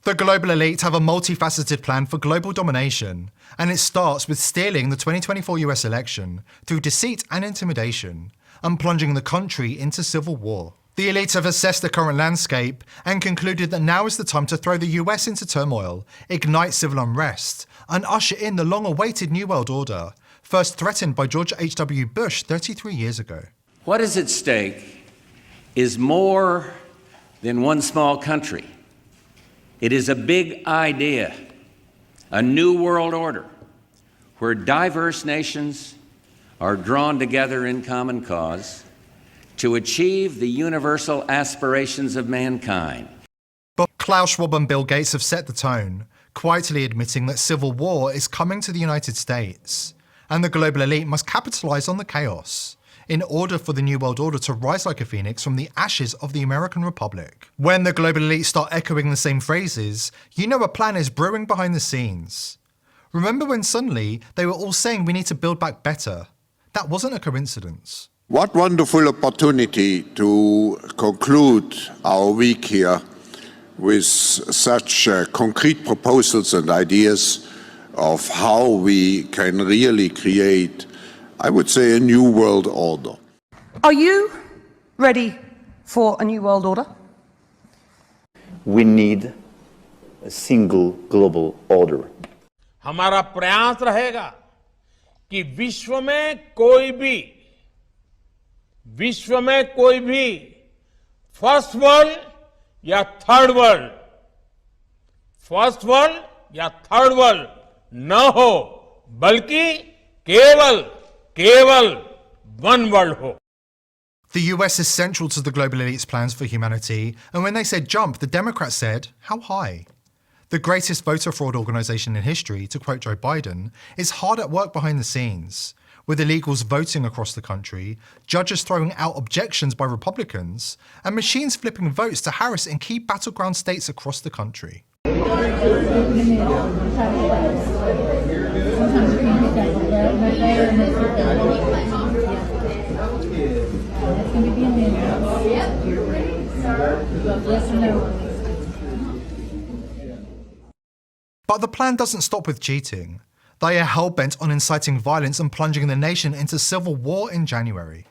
The global elite have a multifaceted plan for global domination, and it starts with stealing the 2024 US election through deceit and intimidation, and plunging the country into civil war. The elite have assessed the current landscape and concluded that now is the time to throw the US into turmoil, ignite civil unrest, and usher in the long-awaited New World Order, first threatened by George H.W. Bush 33 years ago. What is at stake is more than one small country. It is a big idea, a new world order, where diverse nations are drawn together in common cause to achieve the universal aspirations of mankind. But Klaus Schwab and Bill Gates have set the tone, quietly admitting that civil war is coming to the United States, and the global elite must capitalize on the chaos in order for the New World Order to rise like a phoenix from the ashes of the American Republic. When the global elite start echoing the same phrases, you know a plan is brewing behind the scenes. Remember when suddenly they were all saying we need to build back better? That wasn't a coincidence. What wonderful opportunity to conclude our week here with such concrete proposals and ideas of how we can really create, I would say, a new world order. Are you ready for a new world order? We need a single global order. हमारा प्रयास रहेगा कि विश्व में कोई भी first world या third world न हो, बल्कि केवल one world ho. The US is central to the global elite's plans for humanity, and when they said jump, the Democrats said, how high? The greatest voter fraud organization in history, to quote Joe Biden, is hard at work behind the scenes, with illegals voting across the country, judges throwing out objections by Republicans, and machines flipping votes to Harris in key battleground states across the country. But the plan doesn't stop with cheating. They are hell-bent on inciting violence and plunging the nation into civil war in January.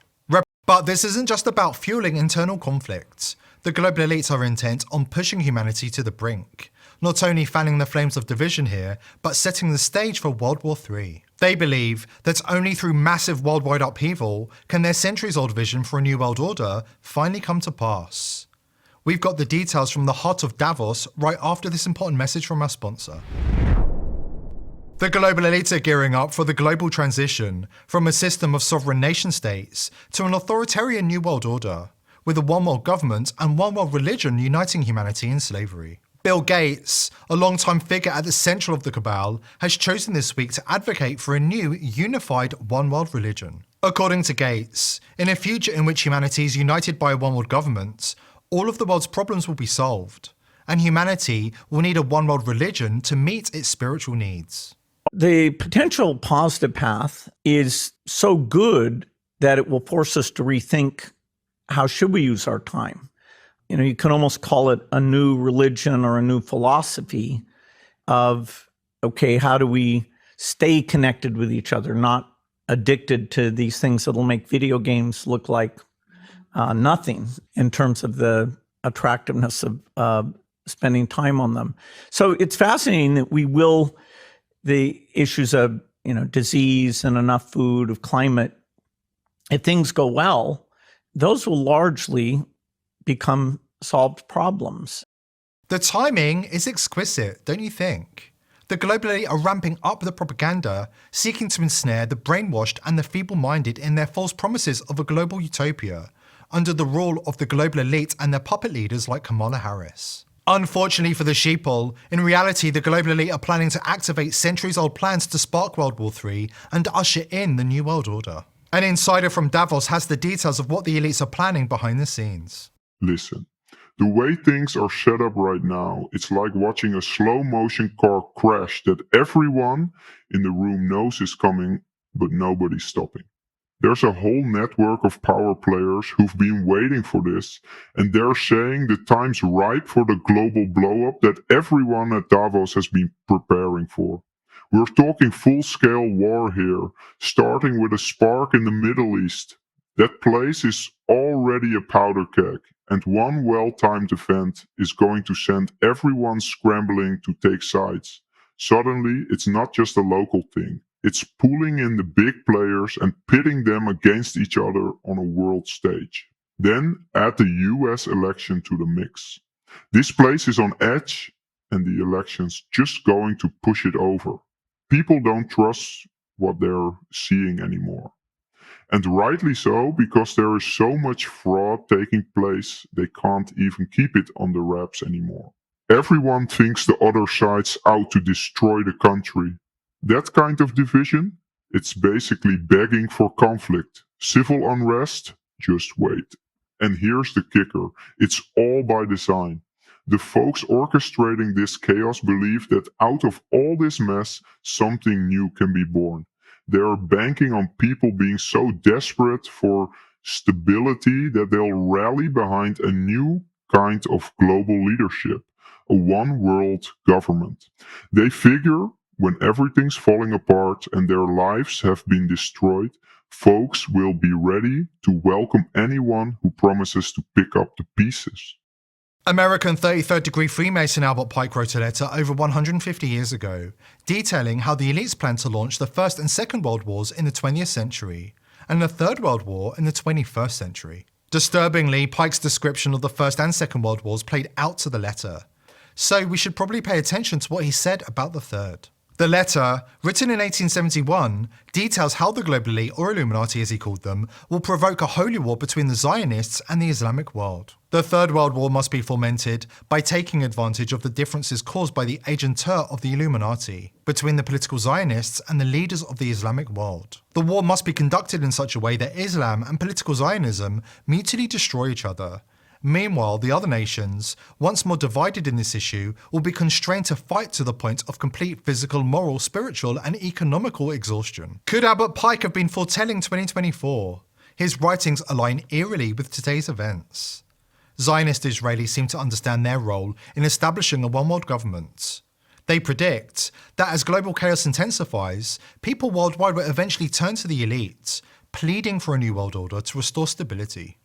But this isn't just about fueling internal conflicts. The global elites are intent on pushing humanity to the brink, not only fanning the flames of division here, but setting the stage for World War III. They believe that only through massive worldwide upheaval can their centuries-old vision for a new world order finally come to pass. We've got the details from the heart of Davos right after this important message from our sponsor. The global elites are gearing up for the global transition from a system of sovereign nation-states to an authoritarian new world order, with a one-world government and one-world religion uniting humanity in slavery. Bill Gates, a long-time figure at the center of the cabal, has chosen this week to advocate for a new, unified one-world religion. According to Gates, in a future in which humanity is united by a one-world government, all of the world's problems will be solved, and humanity will need a one-world religion to meet its spiritual needs. The potential positive path is so good that it will force us to rethink how should we use our time. You know, you can almost call it a new religion or a new philosophy of, okay, how do we stay connected with each other, not addicted to these things that'll make video games look like nothing in terms of the attractiveness of spending time on them. So it's fascinating that the issues of, disease and enough food, of climate, if things go well, those will largely become solved problems. The timing is exquisite, don't you think? The global elite are ramping up the propaganda, seeking to ensnare the brainwashed and the feeble-minded in their false promises of a global utopia, under the rule of the global elite and their puppet leaders like Kamala Harris. Unfortunately for the sheeple, in reality the global elite are planning to activate centuries-old plans to spark World War III and usher in the New World Order. An insider from Davos has the details of what the elites are planning behind the scenes. Listen, the way things are set up right now, it's like watching a slow-motion car crash that everyone in the room knows is coming, but nobody's stopping. There's a whole network of power players who've been waiting for this, and they're saying the time's ripe for the global blow-up that everyone at Davos has been preparing for. We're talking full-scale war here, starting with a spark in the Middle East. That place is already a powder keg, and one well-timed event is going to send everyone scrambling to take sides. Suddenly, it's not just a local thing. It's pulling in the big players and pitting them against each other on a world stage. Then add the US election to the mix. This place is on edge, and the election's just going to push it over. People don't trust what they're seeing anymore. And rightly so, because there is so much fraud taking place, they can't even keep it on the wraps anymore. Everyone thinks the other side's out to destroy the country. That kind of division? It's basically begging for conflict. Civil unrest? Just wait. And here's the kicker. It's all by design. The folks orchestrating this chaos believe that out of all this mess, something new can be born. They are banking on people being so desperate for stability that they'll rally behind a new kind of global leadership, a one world government. They figure when everything's falling apart and their lives have been destroyed, folks will be ready to welcome anyone who promises to pick up the pieces. American 33rd degree Freemason Albert Pike wrote a letter over 150 years ago, detailing how the elites planned to launch the First and Second World Wars in the 20th century, and the Third World War in the 21st century. Disturbingly, Pike's description of the First and Second World Wars played out to the letter, so we should probably pay attention to what he said about the Third. The letter, written in 1871, details how the global elite, or Illuminati as he called them, will provoke a holy war between the Zionists and the Islamic world. The Third World War must be fomented by taking advantage of the differences caused by the agentur of the Illuminati between the political Zionists and the leaders of the Islamic world. The war must be conducted in such a way that Islam and political Zionism mutually destroy each other. Meanwhile, the other nations, once more divided in this issue, will be constrained to fight to the point of complete physical, moral, spiritual, and economical exhaustion. Could Albert Pike have been foretelling 2024? His writings align eerily with today's events. Zionist Israelis seem to understand their role in establishing a one-world government. They predict that as global chaos intensifies, people worldwide will eventually turn to the elite, pleading for a new world order to restore stability.